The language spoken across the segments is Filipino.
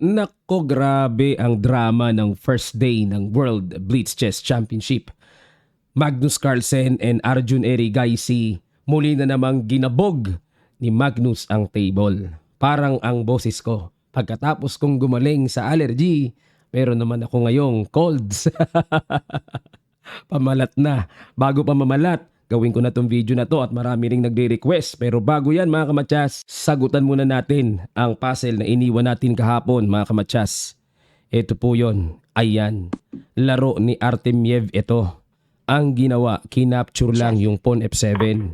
Nako, grabe ang drama ng first day ng World Blitz Chess Championship. Magnus Carlsen and Arjun Erigaisi muli na namang ginabog ni Magnus ang table. Parang ang boses ko pagkatapos kong gumaling sa allergy, pero naman ako ngayong colds. Pamalat na. Bago pa mamalat, gawin ko na tong video na to at marami ring nagre-request. Pero bago yan mga kamatsas, sagutan muna natin ang puzzle na iniwan natin kahapon mga kamatsas. Ito po yon. Ayan. Laro ni Artemiev ito. Ang ginawa, kinapture lang yung pawn F7.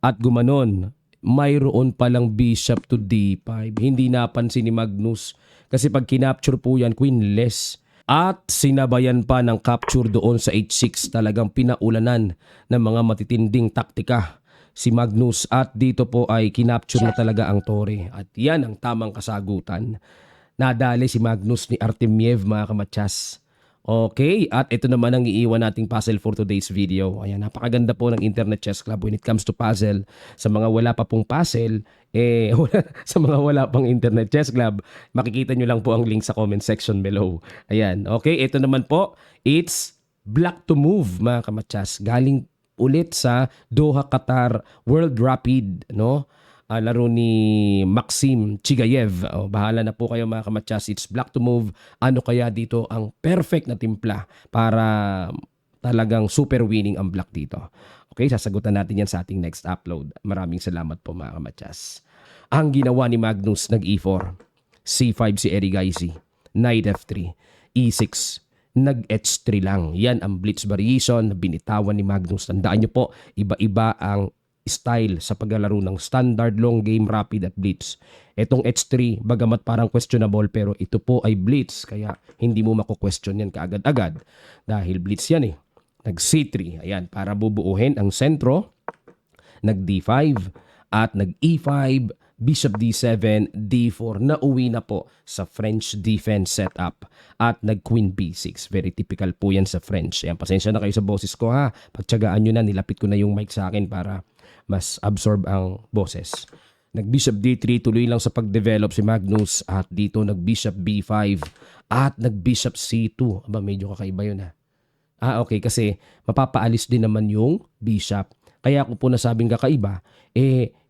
At gumanon, mayroon palang bishop to D5. Hindi napansin ni Magnus. Kasi pag kinapture po yan, queenless. At sinabayan pa ng capture doon sa H6, talagang pinaulanan ng mga matitinding taktika si Magnus. At dito po ay kinapture na talaga ang tore. At yan ang tamang kasagutan. Nadali si Magnus ni Artemiev mga kamatsas. Okay, at ito naman ang iiwan nating puzzle for today's video. Ayan, napakaganda po ng Internet Chess Club when it comes to puzzle. Sa mga wala pa pong puzzle, sa mga wala pang Internet Chess Club, makikita nyo lang po ang link sa comment section below. Ayan, okay, ito naman po, it's Black to Move mga kamatsas. Galing ulit sa Doha, Qatar World Rapid, no? Laro ni Maxim Chigayev. Bahala na po kayo mga kamatsas. It's Black to Move. Ano kaya dito ang perfect na timpla para talagang super winning ang black dito? Okay, sasagutan natin yan sa ating next upload. Maraming salamat po mga kamatsas. Ang ginawa ni Magnus, nag-E4. C5 si Erigaisi. Knight F3. E6. Nag-H3 lang. Yan ang blitz variation na binitawan ni Magnus. Tandaan nyo po, iba-iba ang style sa paglalaro ng standard, long game, rapid at blitz. Etong H3, bagamat parang questionable, pero ito po ay blitz, kaya hindi mo mako-question yan kaagad-agad dahil blitz yan eh. Nag C3, ayan, para bubuuhin ang sentro. Nag D5 at nag E5, Bishop D7, D4, nauwi na po sa French defense setup. At nag Queen B6, very typical po yan sa French. Ayan, pasensya na kayo sa boses ko ha, pagtsagaan nyo na, nilapit ko na yung mic sa akin para mas absorb ang boses. Nag-Bishop D3, tuloy lang sa pag-develop si Magnus. At dito nag-Bishop B5 at nag-Bishop C2. Aba, medyo kakaiba yun ha. Okay, kasi mapapaalis din naman yung Bishop. Kaya ako po nasabing kakaiba,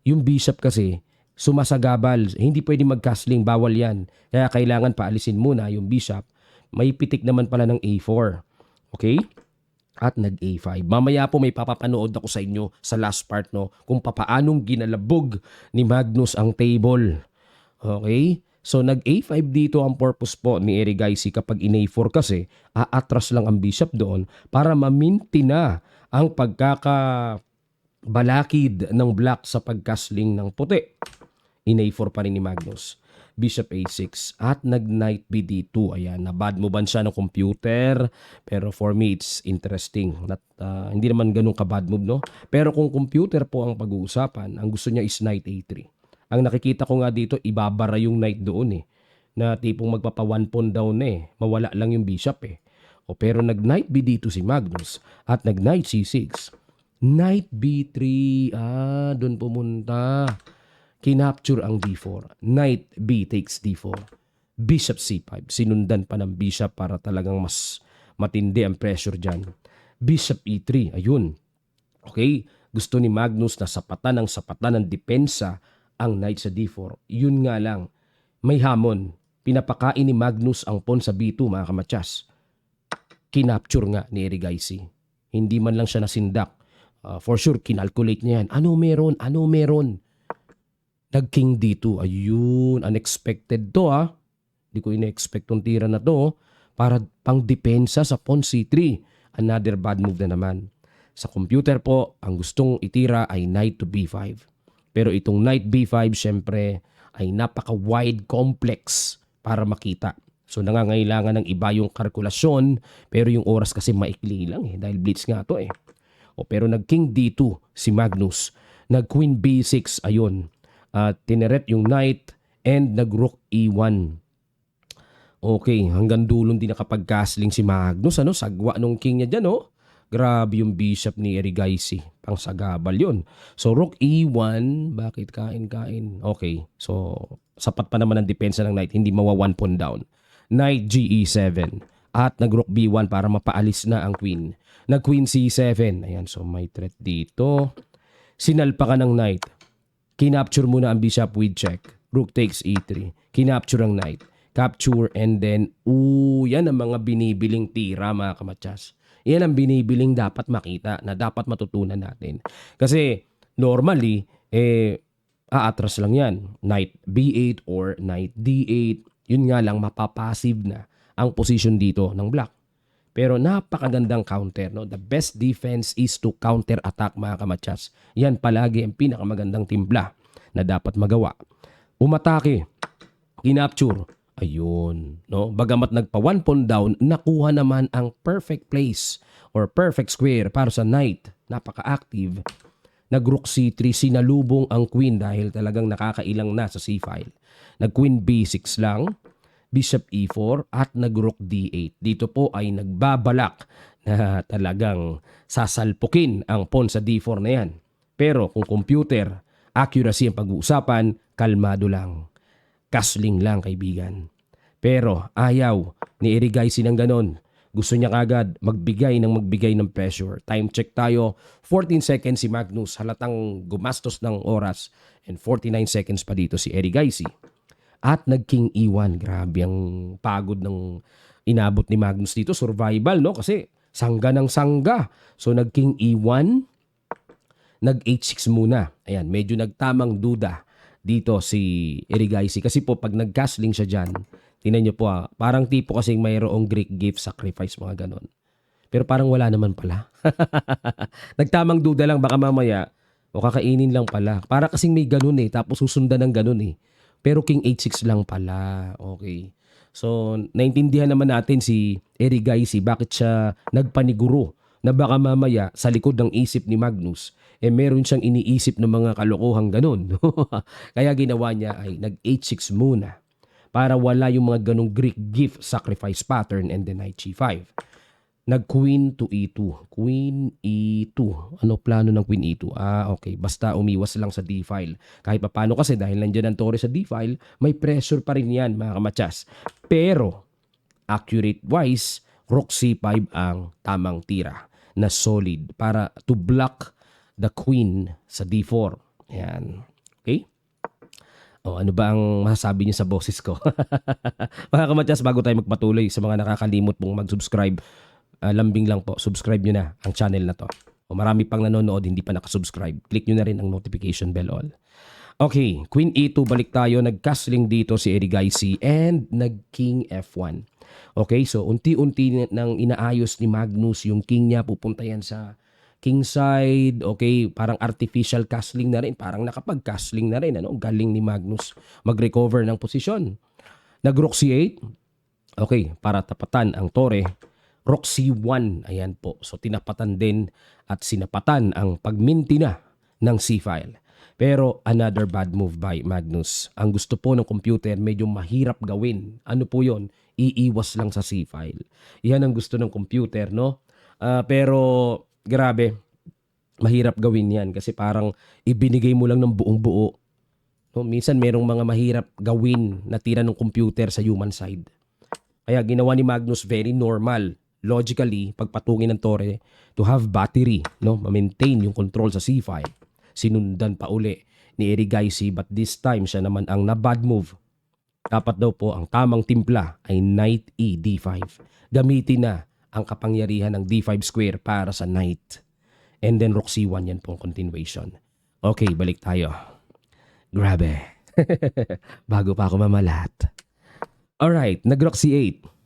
yung Bishop kasi sumasagabal. Hindi pwede mag-castling, bawal yan. Kaya kailangan paalisin muna yung Bishop. May pitik naman pala ng A4. Okay? At nag-A5. Mamaya po may papapanood ako sa inyo sa last part, no, kung papaanong ginalabog ni Magnus ang table. Okay? So nag-A5 dito ang purpose po ni Erigaisi kapag in-A4 kasi aatras lang ang bishop doon para maminti na ang pagkakabalakid ng black sa pagcastling ng puti. In-A4 pa rin ni Magnus. Bishop A6 at nag-Knight BD2. Ayan, nabad mo ban siya ng computer, pero for me it's interesting. Hindi naman ganun ka-bad move, no? Pero kung computer po ang pag-uusapan, ang gusto niya is Knight A3. Ang nakikita ko nga dito, ibabara yung Knight doon eh. Na tipong magpapa 1 pawn down eh. Mawala lang yung bishop eh. Pero nag-Knight BD2 si Magnus at nag-Knight C6. Knight B3, doon pumunta. Kinapture ang D4. Knight B takes D4. Bishop C5. Sinundan pa ng bishop para talagang mas matindi ang pressure dyan. Bishop E3. Ayun. Okay. Gusto ni Magnus na sapatan ng depensa ang knight sa D4. Yun nga lang. May hamon. Pinapakain ni Magnus ang pawn sa B2 mga kamatsas. Kinapture nga ni Erigaisi. Hindi man lang siya nasindak. For sure, kinalculate niya yan. Ano meron? Nag-King D2. Ayun, unexpected to ha. Hindi ko ina-expect tong tira na to. Para pang depensa sa pawn C3. Another bad move na naman. Sa computer po, ang gustong itira ay Knight to B5. Pero itong Knight B5, syempre, ay napaka-wide complex para makita. So nangangailangan ng iba yung kalkulasyon, pero yung oras kasi maikli lang eh. Dahil blitz nga to eh. Pero nag-King D2 si Magnus. Nag-Queen B6, ayun. Tineret yung knight and nag-rook E1. Okay, hanggang dulong din nakapag-castling si Magnus. Sagwa nung king niya dyan, oh. Grabe yung bishop ni Erigaisi. Pang sagabal yun. So rook E1, bakit kain-kain? Okay, so sapat pa naman ang depensa ng knight, hindi mawa 1 pawn down. Knight GE7 at nag-rook B1 para mapaalis na ang queen. Nag-queen C7. Ayan, so may threat dito. Sinalpa ka ng knight. Kinapture muna ang bishop with check. Rook takes E3. Kinapture ang knight. Capture and then, yan ang mga binibiling tira mga kamatsas. Yan ang binibiling dapat makita na dapat matutunan natin. Kasi normally, aatras lang yan. Knight B8 or Knight D8. Yun nga lang, mapapasive na ang position dito ng black. Pero napakagandang counter. No? The best defense is to counter-attack mga kamatsas. Yan palagi ang pinakamagandang timpla na dapat magawa. Umatake, kinapture. Ayun. No? Bagamat nagpa 1 pawn down, nakuha naman ang perfect place or perfect square para sa knight. Napaka-active. Nag-rook C3, sinalubong ang queen dahil talagang nakakailang na sa C-file. Nag-queen B6 lang. Bishop E4 at nag-rook D8. Dito po ay nagbabalak na talagang sasalpukin ang pawn sa D4 na yan. Pero kung computer, accuracy ang pag-uusapan, kalmado lang. Castling lang kaibigan. Pero ayaw ni Erigaisi ng ganon. Gusto niya kagad magbigay ng pressure. Time check tayo. 14 seconds si Magnus. Halatang gumastos ng oras. And 49 seconds pa dito si Erigaisi. At nag-king E1. Grabe ang pagod ng inabot ni Magnus dito. Survival, no? Kasi sangga ng sangga. So nag-king E1. Nag-H6 muna. Ayan, medyo nagtamang duda dito si Erigaisi. Kasi po pag nag-castling siya dyan, tingnan nyo po parang tipo kasing mayroong Greek gift sacrifice, mga ganon. Pero parang wala naman pala. Nagtamang duda lang, baka mamaya o kakainin lang pala. Para kasing may ganon tapos susundan ng ganon Pero king H6 lang pala. Okay. So, naintindihan naman natin si Erigaisi bakit siya nagpaniguro na baka mamaya sa likod ng isip ni Magnus, meron siyang iniisip ng mga kalokohang ganun. Kaya ginawa niya ay nag-H6 muna para wala yung mga ganong Greek gift sacrifice pattern and then knight G5. Nag-queen to E2. Queen E2. Ano plano ng queen E2? Okay. Basta umiwas lang sa D-file. Kahit pa paano kasi dahil nandiyan ang tore sa D-file, may pressure pa rin yan mga kamatsas. Pero, accurate-wise, rook C5 ang tamang tira na solid para to block the queen sa D4. Ayan. Okay? Ano ba ang masasabi niyo sa boses ko? Mga kamatsas, bago tayo magpatuloy, sa mga nakakalimot pong mag-subscribe, lambing lang po, subscribe nyo na ang channel na to. Marami pang nanonood, hindi pa nakasubscribe. Click nyo na rin ang notification bell all. Okay, Queen E2, balik tayo. Nag-castling dito si Erigaisi and nag-King F1. Okay, so unti-unti nang inaayos ni Magnus yung king niya. Pupunta yan sa king side. Okay, parang artificial castling na rin. Parang nakapag-castling na rin. Galing ni Magnus mag-recover ng posisyon. Nag-rook C8. Okay, para tapatan ang tore. Rook C1. Ayan po. So tinapatan din at sinapatan ang pagminti na ng C-file. Pero another bad move by Magnus. Ang gusto po ng computer medyo mahirap gawin. Ano po yon? Iiwas lang sa C-file. Yan ang gusto ng computer, no? Pero grabe, mahirap gawin yan kasi parang ibinigay mo lang ng buong buo. No? Minsan merong mga mahirap gawin na tira ng computer sa human side. Kaya ginawa ni Magnus very normal. Logically, pagpatungin ng tore to have battery, no? Ma-maintain yung control sa C5. Sinundan pa uli ni Erigaisi, but this time siya naman ang na-bad move. Dapat daw po ang tamang timpla ay knight E D5. Gamitin na ang kapangyarihan ng D5 square para sa knight. And then rook C1, yan pong continuation. Okay, balik tayo. Grabe. Bago pa ako mamalat. Alright, nag-rook C8.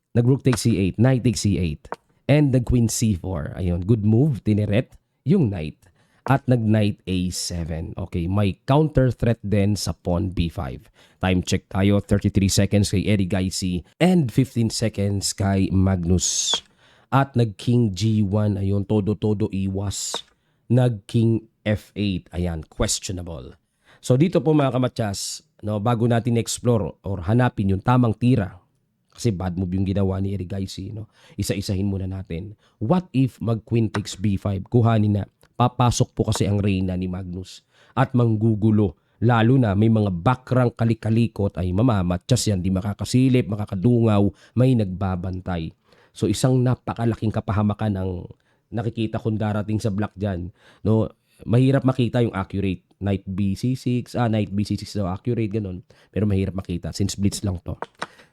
Nag-rook take C8, knight take C8. And nag-queen C4. Ayun, good move, tineret yung knight. At nag-knight A7. Okay, may counter threat din sa pawn B5. Time check tayo, 33 seconds kay Erigaisi and 15 seconds kay Magnus. At nag-king G1, ayun, todo-todo iwas. Nag-king F8, ayan, questionable. So dito po mga kamatsas, no, bago natin explore or hanapin yung tamang tira, Kasi bad move yung ginawa ni Erigaisi, no? Isa-isahin muna natin. What if mag queen takes b5? Kuhanin na. Papasok po kasi ang reyna ni Magnus at manggugulo. Lalo na may mga backrank kalikalikot ay mamamatsyas yan, di makakasilip, makakadungaw, may nagbabantay. So isang napakalaking kapahamakan ang nakikita kong darating sa black dyan. No? Mahirap makita yung accurate. Knight BC6, Knight BC6 daw accurate, ganun. Pero mahirap makita since blitz lang to.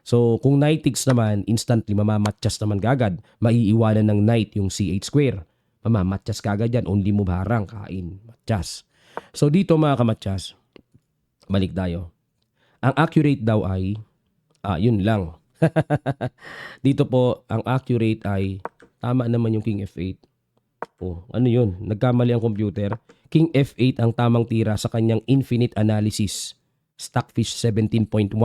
So kung knight takes naman, instantly mamamatsyas naman kagad. Maiiwanan ng knight yung C8 square. Mamamatsyas kagad yan. Only move harang, kain, matsyas. So dito mga kamatyas, balik tayo. Ang accurate daw ay, yun lang. Dito po, ang accurate ay, tama naman yung King F8. Oh, ano yun? Nagkamali ang computer. King F8 ang tamang tira sa kanyang infinite analysis. Stockfish 17.1.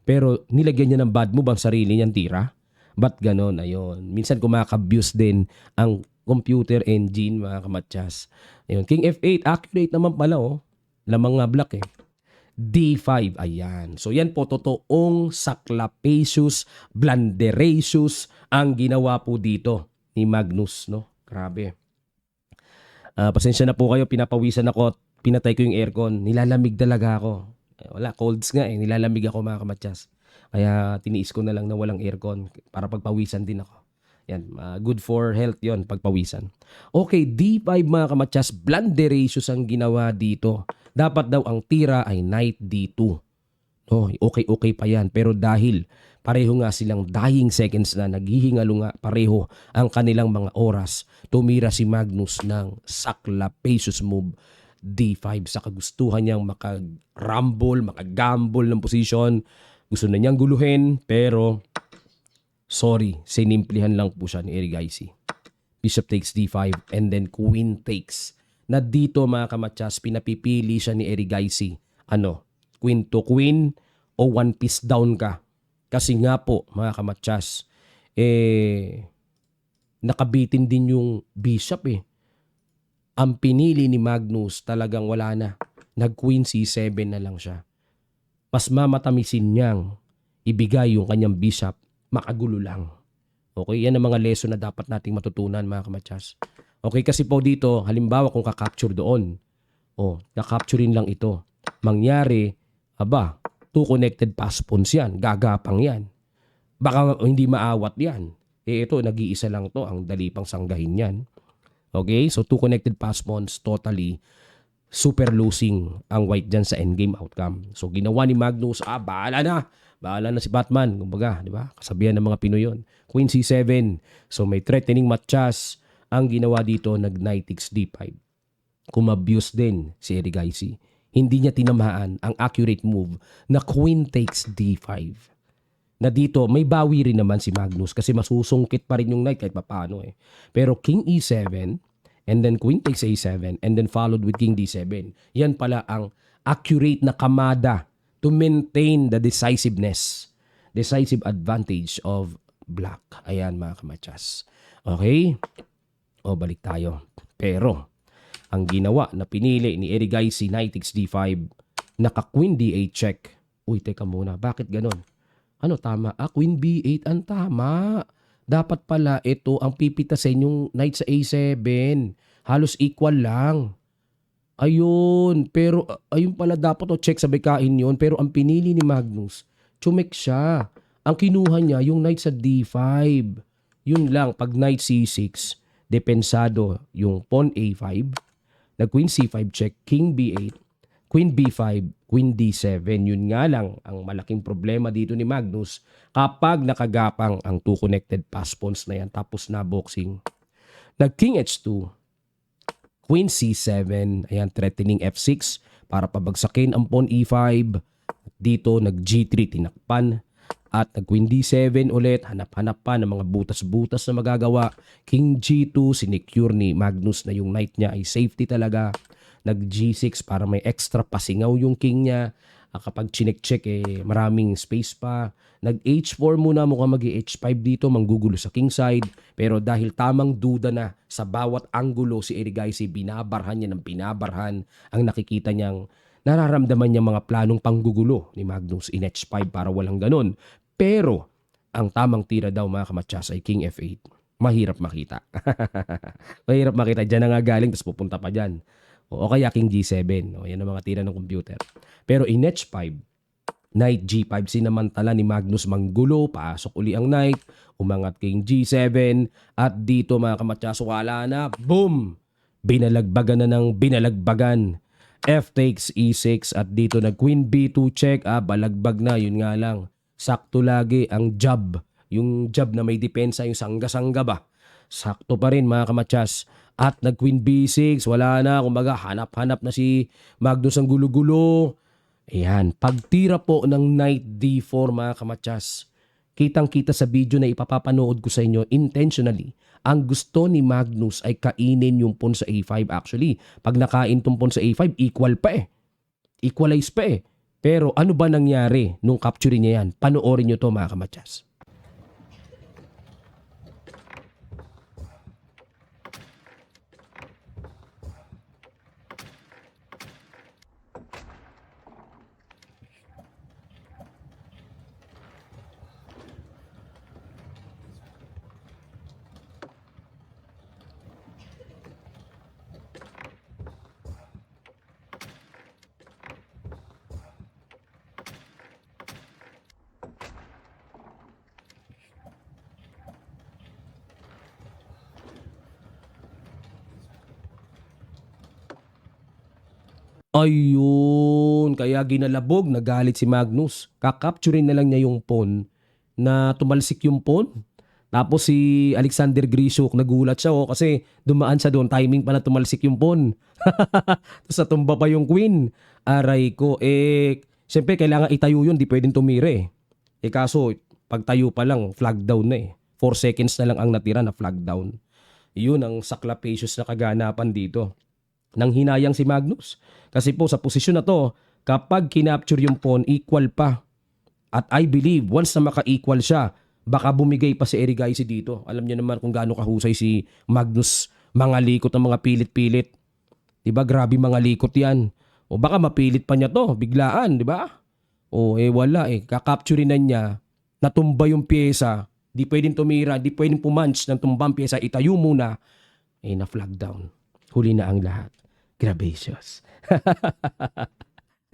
Pero nilagyan niya ng bad move ang sarili niyang tira. Ba't ganon? Ayun. Minsan kumakabuse din ang computer engine, mga kamatyas. Ayun. King F8, accurate naman pala, oh. Lamang nga black eh. D5, ayan. So yan po, totoong saklapacious, blunderacious ang ginawa po dito ni Magnus, no? Grabe. Pasensya na po kayo, pinapawisan ako at pinatay ko yung aircon. Nilalamig talaga ako. Wala, colds nga eh. Nilalamig ako mga kamatyas. Kaya tiniis ko na lang na walang aircon para pagpawisan din ako. Yan, good for health yon pagpawisan. Okay, D5 mga kamatyas, blunderacious ang ginawa dito. Dapat daw ang tira ay knight D2. Oh, okay pa yan. Pero dahil pareho nga silang dying seconds na, naghihingalo nga pareho ang kanilang mga oras, tumira si Magnus ng saklapacious move D5 sa kagustuhan niyang makagamble ng posisyon. Gusto na niyang guluhin, pero sorry, sinimplihan lang po siya ni Erigaisi. Bishop takes D5 and then queen takes. Na dito mga kamatyas, pinapipili siya ni Erigaisi. Queen to queen o one piece down ka. Kasi nga po mga kamatyas, nakabitin din yung bishop eh. Ang pinili ni Magnus talagang wala na. Nag-queen C7 na lang siya. Mas mamatamisin niyang ibigay yung kanyang bishop, makagulo lang. Okay, yan ang mga lesson na dapat nating matutunan mga kamatyas. Okay, kasi po dito, halimbawa kung kakapture doon, nakapturein lang ito. Mangyari, two connected pass pawns yan, gagapang yan. Baka hindi maawat yan. Ito, nag-iisa lang to, ang dali pang sanggahin yan. Okay, so two connected pass pawns, totally super losing ang white dyan sa endgame outcome. So ginawa ni Magnus, bahala na si Batman, kumbaga, di ba? Kasabihan ng mga Pinoy yun. Queen C7, so may threatening matchas. Ang ginawa dito, nag-knight takes D5. Kumabuse din si Erigaisi. Hindi niya tinamaan ang accurate move na queen takes D5. Na dito, may bawi rin naman si Magnus kasi masusungkit pa rin yung knight kahit paano eh. Pero king E7, and then queen takes A7, and then followed with king D7. Yan pala ang accurate na kamada to maintain the decisive advantage of black. Ayan mga kamatyas. Okay? Balik tayo. Pero, ang ginawa na pinili ni Erigaisi, knight takes D5, naka-queen D8 check. Uy, teka muna. Bakit ganon? Tama? Queen B8 ang tama. Dapat pala ito ang pipitasin yung knight sa A7. Halos equal lang. Ayun. Pero, ayun pala dapat check sa bekain yun. Pero ang pinili ni Magnus, chumek siya. Ang kinuha niya yung knight sa D5. Yun lang. Pag knight C6, depensado yung pawn A5, nag-queen C5 check, king B8, queen B5, queen D7. Yun nga lang ang malaking problema dito ni Magnus kapag nakagapang ang two connected pass pawns na yan tapos na boxing. Nag-king H2, queen C7, ayan, threatening F6 para pabagsakin ang pawn E5. Dito nag-G3, tinakpan. At nag-queen D7 ulit, hanap-hanap pa ng mga butas-butas na magagawa. King G2, sinecure ni Magnus na yung knight niya ay safety talaga. Nag-G6 para may extra pasingaw yung king niya. Kapag chinek-check maraming space pa. Nag-H4 muna, mukhang mag-H5 dito, manggugulo sa king side. Pero dahil tamang duda na sa bawat anggulo si Erigaisi, binabarhan niya ng binabarhan. Ang nakikita niyang nararamdaman niya mga planong panggugulo ni Magnus in H5 para walang ganun. Pero ang tamang tira daw mga kamatsas ay King F8. Mahirap makita. Mahirap makita. Diyan na nga galing, tapos pupunta pa dyan. O kaya King G7. O, yan ang mga tira ng computer. Pero in H5, Knight G5, sinamantala ni Magnus manggulo, pasok uli ang Knight, umangat King G7, at dito mga kamatsas, wala na, boom! Binalagbagan na ng binalagbagan. F takes E6 at dito nag Queen B2 check, balagbag na, yun nga lang. Sakto lagi ang jab, yung jab na may depensa, yung sangga-sangga ba. Sakto pa rin mga kamatsas. At nag Queen B6, wala na, kumbaga hanap-hanap na si Magnus ang gulo-gulo. Ayan, pagtira po ng Knight D4 mga kamatsas, kitang-kita sa video na ipapapanood ko sa inyo intentionally. Ang gusto ni Magnus ay kainin yung pawn sa A5 actually. Pag nakain tong pawn sa A5, equal pa eh. Equalize pa eh. Pero ano ba nangyari nung capture niya yan? Panoorin nyo to mga kamatsas. Ayun, kaya ginalabog, nagalit si Magnus. Kakapturin na lang niya yung pawn na tumalsik yung pawn. Tapos si Alexander Grisuk, nagulat siya kasi dumaan siya doon, timing pa na tumalsik yung pawn. Tapos natumba pa yung queen. Aray ko, siyempre kailangan itayo yun, di pwedeng tumire. Kaso, pag tayo pa lang, flag down na eh. 4 seconds na lang ang natira na flag down. Yun ang saklapacious na kaganapan dito. Nang hinayang si Magnus. Kasi po sa posisyon na to, kapag kinapture yung pawn, equal pa. At I believe, once na maka-equal siya, baka bumigay pa si Erigaisi dito. Alam niyo naman kung gaano kahusay si Magnus. Mga likot ng mga pilit-pilit. Diba? Grabe mga likot yan. O baka mapilit pa niya to, biglaan, diba? O wala kakapturein na niya, natumba yung pyesa, di pwedeng tumira, di pwedeng pumunch ng tumbang pyesa, itayo muna, na-flag down. Huli na ang lahat. Gracious.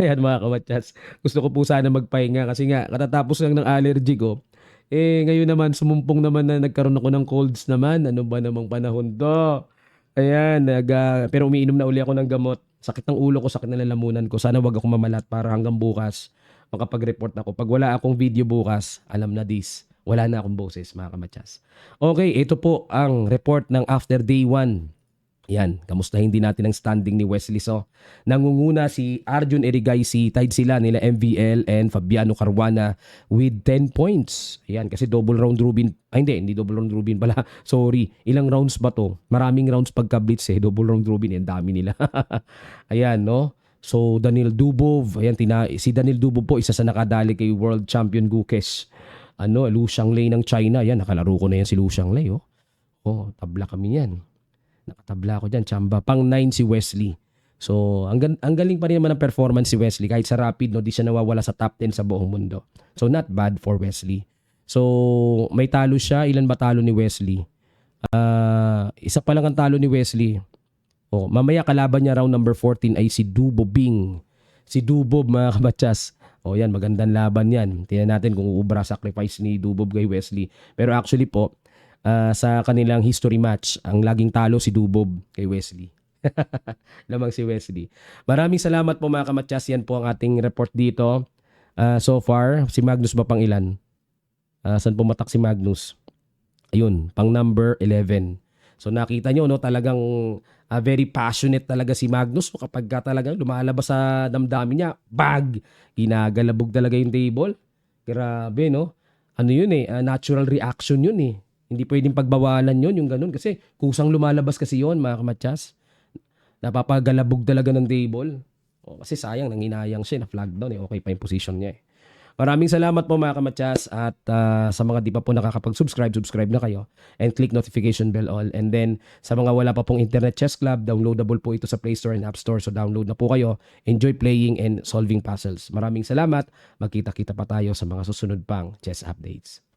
Ayan mga kamatsas. Gusto ko po sana magpahinga kasi nga katatapos lang ng allergy ko. Ngayon naman sumumpong naman na nagkaroon ako ng colds naman. Ano ba namang panahon to? Ayan, pero umiinom na uli ako ng gamot. Sakit ng ulo ko, sakit ng lalamunan ko. Sana wag ako mamalat para hanggang bukas makapag-report ako. Pag wala akong video bukas, alam na this. Wala na akong boses mga kamatsas. Okay, ito po ang report ng after day 1. Yan, kamustahin din natin ang standing ni Wesley So. Nangunguna si Arjun Erigaisi, tied sila nila MVL and Fabiano Caruana with 10 points. Yan, kasi double round robin. Hindi double round robin pala. Sorry, ilang rounds ba to? Maraming rounds pagka-blitz double round robin, dami nila. Ayan, no? So, Daniel Dubov, ayan, si Daniel Dubov po, isa sa nakadali kay World Champion Gukesh. Lu Xianglei ng China. Yan, nakalaro ko na yan si Lu Xianglei, oh. Oh, tabla kami yan. Nakatabla ako dyan, chamba. Pang 9 si Wesley. So, ang galing pa rin naman ang performance si Wesley. Kahit sa rapid, no, di siya nawawala sa top 10 sa buong mundo. So, not bad for Wesley. So, may talo siya. Ilan ba talo ni Wesley? Isa pa lang ang talo ni Wesley. Mamaya kalaban niya round number 14 ay si Dubo Bing. Si Dubob, mga kabatsas. Yan, magandang laban yan. Tingnan natin kung uubra sacrifice ni Dubob kay Wesley. Pero actually po, sa kanilang history match, ang laging talo si Dubob kay Wesley. Lamang si Wesley. Maraming salamat po mga kamatsas. Yan po ang ating report dito. So far, si Magnus ba pang ilan? Saan pumatak si Magnus? Ayun, pang number 11. So nakita nyo, no, talagang very passionate talaga si Magnus. Kapag talagang lumalabas sa damdamin niya, bag! Ginagalabog talaga yung table. Grabe, no? Ano yun natural reaction yun Hindi pwedeng pagbawalan yon yung ganun. Kasi kusang lumalabas kasi yon mga kamatsas. Napapagalabog talaga ng table. Kasi sayang, nanginayang siya, na-flag down Okay pa yung position niya Maraming salamat po mga kamatsas. At sa mga di pa po nakakapag-subscribe, subscribe na kayo. And click notification bell all. And then sa mga wala pa pong Internet Chess Club, downloadable po ito sa Play Store and App Store. So download na po kayo. Enjoy playing and solving puzzles. Maraming salamat. Magkita-kita pa tayo sa mga susunod pang chess updates.